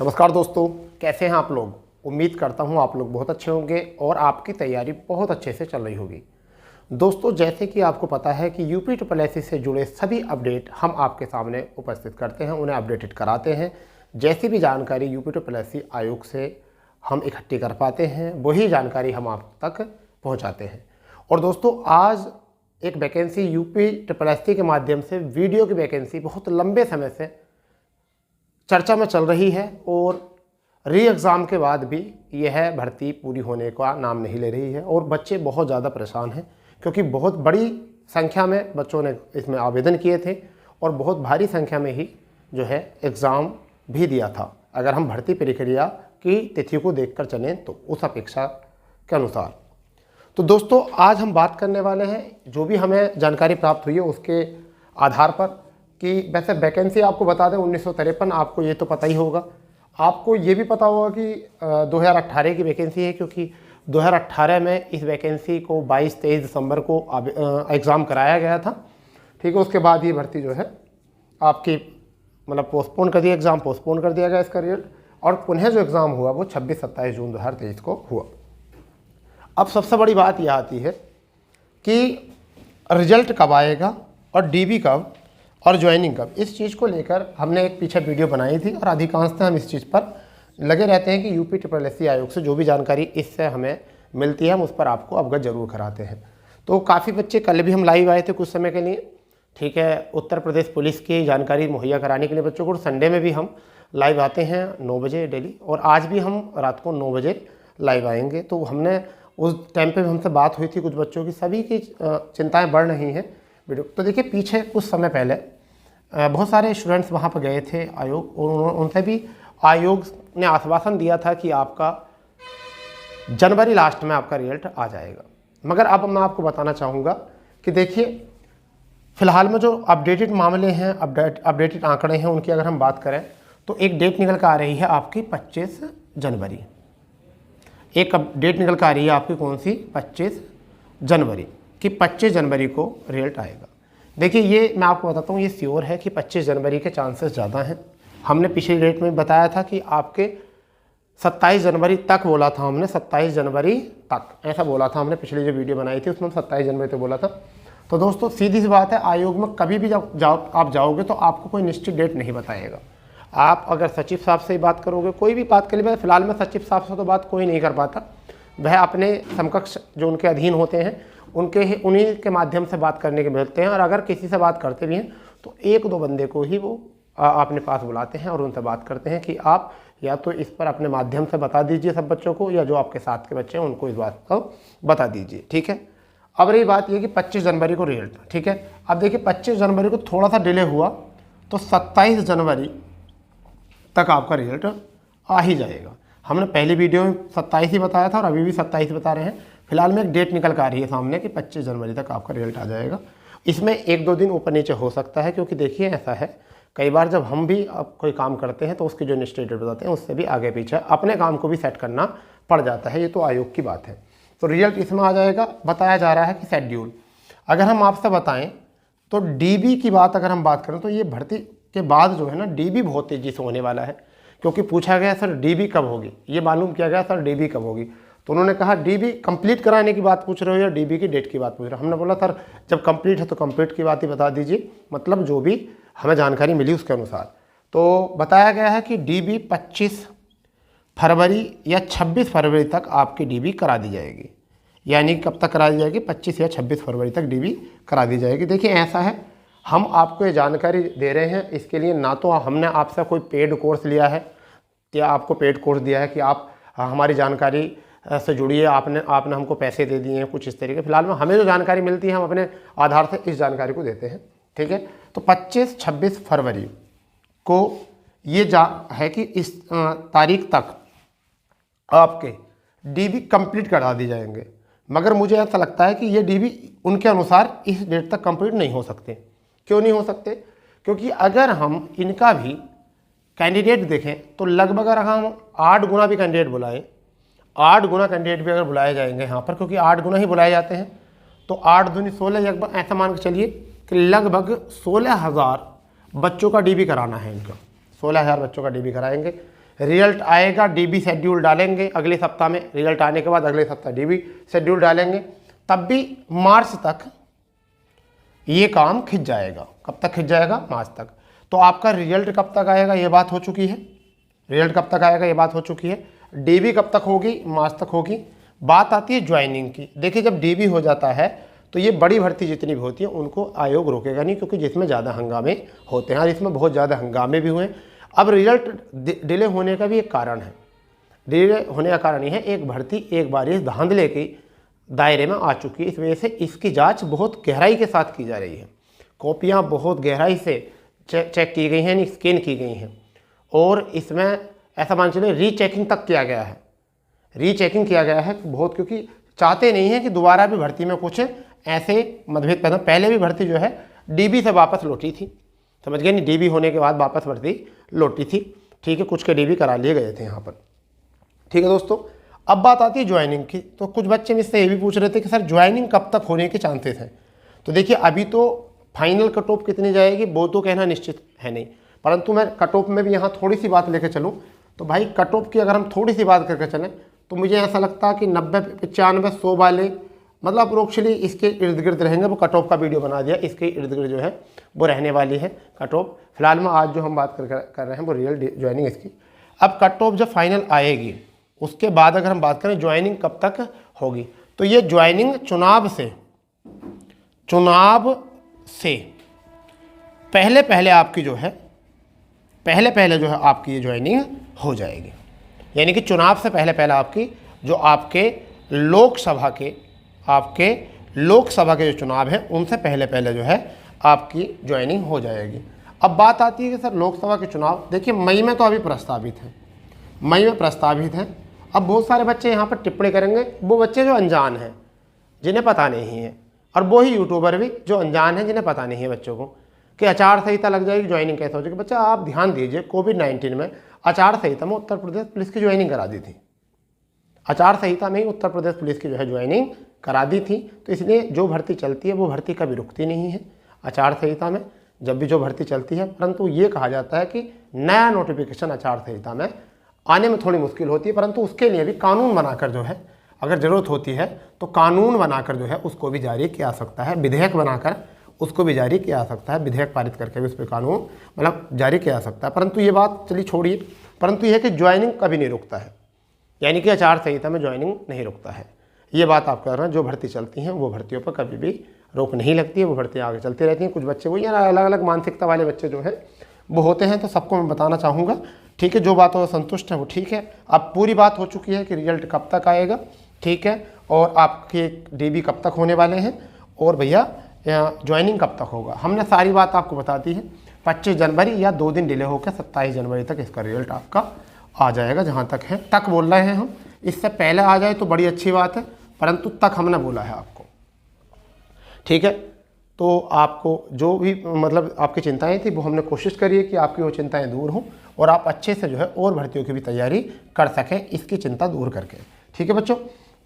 नमस्कार दोस्तों, कैसे हैं आप लोग। उम्मीद करता हूं आप लोग बहुत अच्छे होंगे और आपकी तैयारी बहुत अच्छे से चल रही होगी। दोस्तों, जैसे कि आपको पता है कि UPSSSC से जुड़े सभी अपडेट हम आपके सामने उपस्थित करते हैं, उन्हें अपडेटेड कराते हैं। जैसी भी जानकारी UPSSC आयोग से हम इकट्ठी कर पाते हैं वही जानकारी हम आप तक पहुँचाते हैं। और दोस्तों, आज एक वैकेंसी UPSSC के माध्यम से वीडियो की वैकेंसी बहुत लंबे समय से चर्चा में चल रही है और री एग्ज़ाम के बाद भी यह भर्ती पूरी होने का नाम नहीं ले रही है और बच्चे बहुत ज़्यादा परेशान हैं, क्योंकि बहुत बड़ी संख्या में बच्चों ने इसमें आवेदन किए थे और बहुत भारी संख्या में ही जो है एग्ज़ाम भी दिया था। अगर हम भर्ती प्रक्रिया की तिथि को देखकर चलें तो उस अपेक्षा के अनुसार। तो दोस्तों, आज हम बात करने वाले हैं जो भी हमें जानकारी प्राप्त हुई है उसके आधार पर कि वैसे वैकेंसी आपको बता दें 1953, आपको ये तो पता ही होगा। आपको ये भी पता होगा कि 2018 की वैकेंसी है, क्योंकि 2018 में इस वैकेंसी को 22-23 दिसंबर को एग्ज़ाम कराया गया था। ठीक है, उसके बाद ये भर्ती जो है आपकी मतलब पोस्टपोन कर दिया, एग्ज़ाम पोस्टपोन कर दिया गया इसका रिजल्ट, और पुनः जो एग्ज़ाम हुआ वो 26-27 जून 2023 को हुआ। अब सबसे बड़ी बात यह आती है कि रिजल्ट कब आएगा और DB कब और ज्वाइनिंग कब। इस चीज़ को लेकर हमने एक पीछे वीडियो बनाई थी और अधिकांशतः हम इस चीज़ पर लगे रहते हैं कि UPSSC आयोग से जो भी जानकारी इससे हमें मिलती है हम उस पर आपको अवगत जरूर कराते हैं। तो काफ़ी बच्चे, कल भी हम लाइव आए थे कुछ समय के लिए, ठीक है, उत्तर प्रदेश पुलिस की जानकारी मुहैया कराने के लिए बच्चों को। संडे में भी हम लाइव आते हैं 9 बजे डेली, और आज भी हम रात को 9 बजे लाइव आएंगे। तो हमने उस टाइम पर हमसे बात हुई थी कुछ बच्चों की, सभी की चिंताएँ बढ़ रही हैं वीडियो। तो देखिए, पीछे कुछ समय पहले बहुत सारे स्टूडेंट्स वहाँ पर गए थे आयोग, और उनसे भी आयोग ने आश्वासन दिया था कि आपका जनवरी लास्ट में आपका रिजल्ट आ जाएगा। मगर अब मैं आपको बताना चाहूँगा कि देखिए, फ़िलहाल में जो अपडेटेड मामले हैं, अपडेटेड आंकड़े हैं, उनकी अगर हम बात करें तो एक डेट निकल कर आ रही है आपकी 25 जनवरी। एक डेट निकल कर आ रही है आपकी कौन सी, 25 जनवरी कि 25 जनवरी को रिजल्ट आएगा। देखिए, ये मैं आपको बताता हूँ, ये श्योर है कि 25 जनवरी के चांसेस ज़्यादा हैं। हमने पिछली डेट में बताया था कि आपके 27 जनवरी तक बोला था हमने, 27 जनवरी तक ऐसा बोला था हमने। पिछली जो वीडियो बनाई थी उसमें 27 जनवरी तक बोला था। तो दोस्तों, सीधी सी बात है, आयोग में कभी भी जब आप जाओगे तो आपको कोई निश्चित डेट नहीं बताएगा। आप अगर सचिव साहब से ही बात करोगे, कोई भी बात कर ले, फिलहाल में सचिव साहब से तो बात कोई नहीं कर पाता, वह अपने समकक्ष जो उनके अधीन होते हैं उन्हीं के माध्यम से बात करने के मिलते हैं। और अगर किसी से बात करते भी हैं तो 1-2 बंदे को ही वो अपने पास बुलाते हैं और उनसे बात करते हैं कि आप या तो इस पर अपने माध्यम से बता दीजिए सब बच्चों को, या जो आपके साथ के बच्चे हैं उनको इस बात को बता दीजिए। ठीक है, अब रही बात यह कि 25 जनवरी को रिजल्ट, ठीक है। अब देखिए, 25 जनवरी को थोड़ा सा डिले हुआ तो 27 जनवरी तक आपका रिजल्ट आ ही जाएगा। हमने पहली वीडियो में 27 ही बताया था और अभी भी 27 बता रहे हैं। फिलहाल में एक डेट निकल कर आ रही है सामने कि 25 जनवरी तक आपका रिजल्ट आ जाएगा। इसमें 1-2 दिन ऊपर नीचे हो सकता है, क्योंकि देखिए ऐसा है, कई बार जब हम भी अब कोई काम करते हैं तो उसकी जो निश्चित डेट बताते हैं उससे भी आगे पीछे अपने काम को भी सेट करना पड़ जाता है। ये तो आयोग की बात है। तो रिजल्ट इसमें आ जाएगा। बताया जा रहा है कि शेड्यूल, अगर हम आपसे बताएं तो DB की बात अगर हम बात करें तो ये भर्ती के बाद जो है ना, DB बहुत तेज़ी से होने वाला है। क्योंकि पूछा गया सर DB कब होगी, ये मालूम किया गया सर DB कब होगी, तो उन्होंने कहा DB कंप्लीट कराने की बात पूछ रहे हो या DB की डेट की बात पूछ रहे हो। हमने बोला सर जब कंप्लीट है तो कंप्लीट की बात ही बता दीजिए, मतलब जो भी हमें जानकारी मिली उसके अनुसार। तो बताया गया है कि DB 25 फरवरी या 26 फरवरी तक आपकी DB करा दी जाएगी। यानी कब तक करा दी जाएगी, 25 या 26 फरवरी तक DB करा दी जाएगी। देखिए, ऐसा है, हम आपको ये जानकारी दे रहे हैं, इसके लिए ना तो हमने आपसे कोई पेड कोर्स लिया है या आपको पेड कोर्स दिया है कि आप हमारी जानकारी से जुड़िए, आपने हमको पैसे दे दिए हैं कुछ इस तरीके। फिलहाल में हमें जो जानकारी मिलती है हम अपने आधार से इस जानकारी को देते हैं। ठीक है, तो 25-26 फरवरी को ये है कि इस तारीख तक आपके DB कंप्लीट करा दी जाएंगे। मगर मुझे ऐसा लगता है कि ये DB उनके अनुसार इस डेट तक कंप्लीट नहीं हो सकते। क्यों नहीं हो सकते? क्योंकि अगर हम इनका भी कैंडिडेट देखें तो लगभग अगर हम 8 गुना भी कैंडिडेट बुलाएं, 8 गुना कैंडिडेट भी अगर बुलाए जाएंगे यहाँ पर, क्योंकि 8 गुना ही बुलाए जाते हैं, तो 8 दूनी 16, लगभग ऐसा मान के चलिए कि लगभग 16,000 बच्चों का DB कराना है इनका। 16,000 बच्चों का DB कराएंगे। रिजल्ट आएगा, डीबी शेड्यूल डालेंगे अगले सप्ताह में, रिजल्ट आने के बाद अगले सप्ताह डीबी शेड्यूल डालेंगे, तब भी मार्च तक ये काम खिंच जाएगा। कब तक खिंच जाएगा? मार्च तक। तो आपका रिजल्ट कब तक आएगा ये बात हो चुकी है, रिजल्ट कब तक आएगा ये बात हो चुकी है। डीबी कब तक होगी? मार्च तक होगी। बात आती है ज्वाइनिंग की। देखिए जब डीबी हो जाता है तो ये बड़ी भर्ती जितनी भी होती है उनको आयोग रोकेगा नहीं, क्योंकि जिसमें ज़्यादा हंगामे होते हैं और इसमें बहुत ज़्यादा हंगामे भी हुए। अब रिजल्ट डिले होने का भी एक कारण है। डिले होने का कारण ये है, एक भर्ती एक बार इस धांधले के दायरे में आ चुकी है, इस वजह से इसकी जांच बहुत गहराई के साथ की जा रही है। कॉपियां बहुत गहराई से चेक की गई हैं, यानी स्कैन की गई हैं, और इसमें ऐसा मान चलिए रीचेकिंग तक किया गया है। रीचेकिंग किया गया है बहुत, क्योंकि चाहते नहीं हैं कि दोबारा भी भर्ती में कुछ ऐसे मतभेद पैदा। पहले भी भर्ती जो है डीबी से वापस लौटी थी, समझ गए नहीं, डीबी होने के बाद वापस भर्ती लौटी थी, ठीक है, कुछ के डीबी करा लिए गए थे यहाँ पर, ठीक है दोस्तों। अब बात आती है ज्वाइनिंग की। तो कुछ बच्चे मुझसे ये भी पूछ रहे थे कि सर ज्वाइनिंग कब तक होने के चांसेस हैं। तो देखिए अभी तो फाइनल कट ऑफ कितनी जाएगी वो तो कहना निश्चित है नहीं, परंतु मैं कट ऑफ में भी यहाँ थोड़ी सी बात लेकर चलूँ तो भाई कट ऑफ की अगर हम थोड़ी सी बात करके चलें तो मुझे ऐसा लगता है कि 90, 95, 100 वाले मतलब अप्रोक्सली इसके इर्द गिर्द रहेंगे। वो कट ऑफ का वीडियो बना दिया, इसके इर्द गिर्द जो है वो रहने वाली है कट ऑफ। फिलहाल में आज जो हम बात कर रहे हैं वो रियल ज्वाइनिंग इसकी। अब कट ऑफ जब फाइनल आएगी उसके बाद अगर हम बात करें ज्वाइनिंग कब तक होगी, तो ये ज्वाइनिंग चुनाव से पहले आपकी जो है पहले जो है आपकी ये ज्वाइनिंग हो जाएगी। यानी कि चुनाव से पहले आपकी जो आपके लोकसभा के जो चुनाव है उनसे पहले जो है आपकी ज्वाइनिंग हो जाएगी। अब बात आती है कि सर लोकसभा के चुनाव, देखिए मई में तो अभी प्रस्तावित हैं, अब बहुत सारे बच्चे यहाँ पर टिप्पणी करेंगे, वो बच्चे जो अनजान हैं जिन्हें पता नहीं है, और वो ही यूट्यूबर भी जो अनजान हैं जिन्हें पता नहीं है बच्चों को कि आचार संहिता लग जाएगी, ज्वाइनिंग कैसे हो जाएगी। बच्चा आप ध्यान दीजिए, कोविड-19 में आचार संहिता में उत्तर प्रदेश पुलिस की ज्वाइनिंग करा दी थी, आचार संहिता में ही उत्तर प्रदेश पुलिस की जो है ज्वाइनिंग करा दी थी। तो इसलिए जो भर्ती चलती है वो भर्ती कभी रुकती नहीं है आचार संहिता में, जब भी जो भर्ती चलती है। परंतु ये कहा जाता है कि नया नोटिफिकेशन आचार संहिता में आने में थोड़ी मुश्किल होती है, परंतु उसके लिए भी कानून बनाकर जो है अगर ज़रूरत होती है तो कानून बनाकर जो है उसको भी जारी किया जा सकता है, विधेयक बनाकर उसको भी जारी किया जा सकता है, विधेयक पारित करके भी उस पर कानून मतलब जारी किया जा सकता है। परंतु ये बात चलिए छोड़िए, परंतु यह है कि ज्वाइनिंग कभी नहीं रुकता है, यानी कि आचार संहिता में ज्वाइनिंग नहीं रुकता है। ये बात आप कर रहे हैं, जो भर्ती चलती हैं वो भर्तियों पर कभी भी रोक नहीं लगती है, वो भर्तियाँ आगे चलती रहती हैं। कुछ बच्चे वो यार अलग अलग मानसिकता वाले बच्चे जो है वो होते हैं, तो सबको मैं बताना चाहूँगा, ठीक है, जो बातों से संतुष्ट है वो ठीक है। अब पूरी बात हो चुकी है कि रिजल्ट कब तक आएगा, ठीक है, और आपके डीबी कब तक होने वाले हैं, और भैया ज्वाइनिंग कब तक होगा, हमने सारी बात आपको बता दी है। 25 जनवरी या 2 दिन डिले होकर 27 जनवरी तक इसका रिजल्ट आपका आ जाएगा, जहाँ तक है तक बोल रहे हैं हम। इससे पहले आ जाए तो बड़ी अच्छी बात है, परंतु तक हमने बोला है आपको, ठीक है। तो आपको जो भी मतलब आपकी चिंताएं थी वो हमने कोशिश करी है कि आपकी वो चिंताएं दूर हों और आप अच्छे से जो है और भर्तियों की भी तैयारी कर सकें इसकी चिंता दूर करके, ठीक है बच्चों।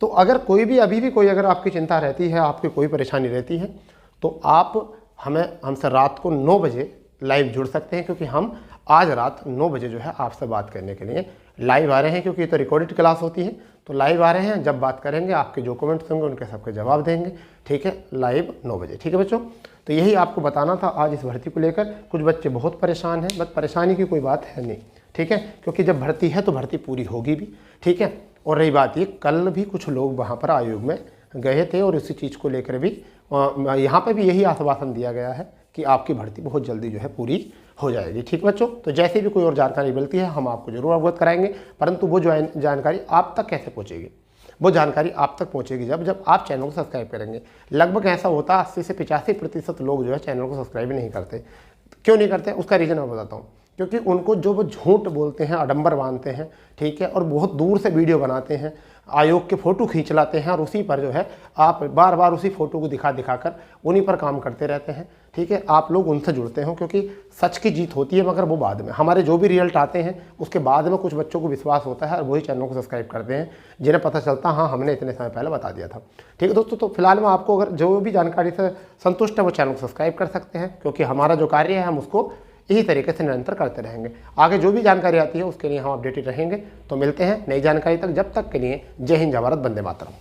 तो अगर कोई भी अभी भी कोई अगर आपकी चिंता रहती है, आपकी कोई परेशानी रहती है, तो आप हमसे रात को 9 बजे लाइव जुड़ सकते हैं, क्योंकि हम आज रात 9 बजे जो है आपसे बात करने के लिए लाइव आ रहे हैं, क्योंकि ये तो रिकॉर्डेड क्लास होती है, तो लाइव आ रहे हैं। जब बात करेंगे आपके जो कमेंट्स होंगे उनके सबके जवाब देंगे, ठीक है, लाइव 9 बजे, ठीक है बच्चों। तो यही आपको बताना था आज इस भर्ती को लेकर। कुछ बच्चे बहुत परेशान हैं, बट परेशानी की कोई बात है नहीं, ठीक है, क्योंकि जब भर्ती है तो भर्ती पूरी होगी भी, ठीक है। और रही बात ये, कल भी कुछ लोग वहाँ पर आयोग में गए थे और इसी चीज़ को लेकर भी यहाँ पे भी यही आश्वासन दिया गया है कि आपकी भर्ती बहुत जल्दी जो है पूरी हो जाएगी, ठीक बच्चों। तो जैसे भी कोई और जानकारी मिलती है हम आपको जरूर अवगत कराएंगे, परंतु वो जानकारी आप तक कैसे पहुँचेगी, वो जानकारी आप तक पहुँचेगी जब आप चैनल को सब्सक्राइब करेंगे। लगभग ऐसा होता है 80 से 85% लोग जो है चैनल को सब्सक्राइब नहीं करते। क्यों नहीं करते, उसका रीज़न मैं बताता हूँ। क्योंकि उनको जो वो झूठ बोलते हैं, आडंबर बांधते हैं, ठीक है, और बहुत दूर से वीडियो बनाते हैं, आयोग के फ़ोटो खींच लाते हैं और उसी पर जो है आप बार बार उसी फ़ोटो को दिखा कर उन्हीं पर काम करते रहते हैं, ठीक है। आप लोग उनसे जुड़ते हो क्योंकि सच की जीत होती है, मगर वो बाद में हमारे जो भी रिजल्ट आते हैं उसके बाद में कुछ बच्चों को विश्वास होता है और वही चैनल को सब्सक्राइब करते हैं, जिन्हें पता चलता हाँ हमने इतने समय पहले बता दिया था, ठीक है दोस्तों। तो फिलहाल में आपको अगर जो भी जानकारी से संतुष्ट है वो चैनल को सब्सक्राइब कर सकते हैं, क्योंकि हमारा जो कार्य है हम उसको इसी तरीके से निरंतर करते रहेंगे। आगे जो भी जानकारी आती है उसके लिए हम अपडेटेड रहेंगे। तो मिलते हैं नई जानकारी तक, जब तक के लिए जय हिंद, जय भारत, वंदे मातरम।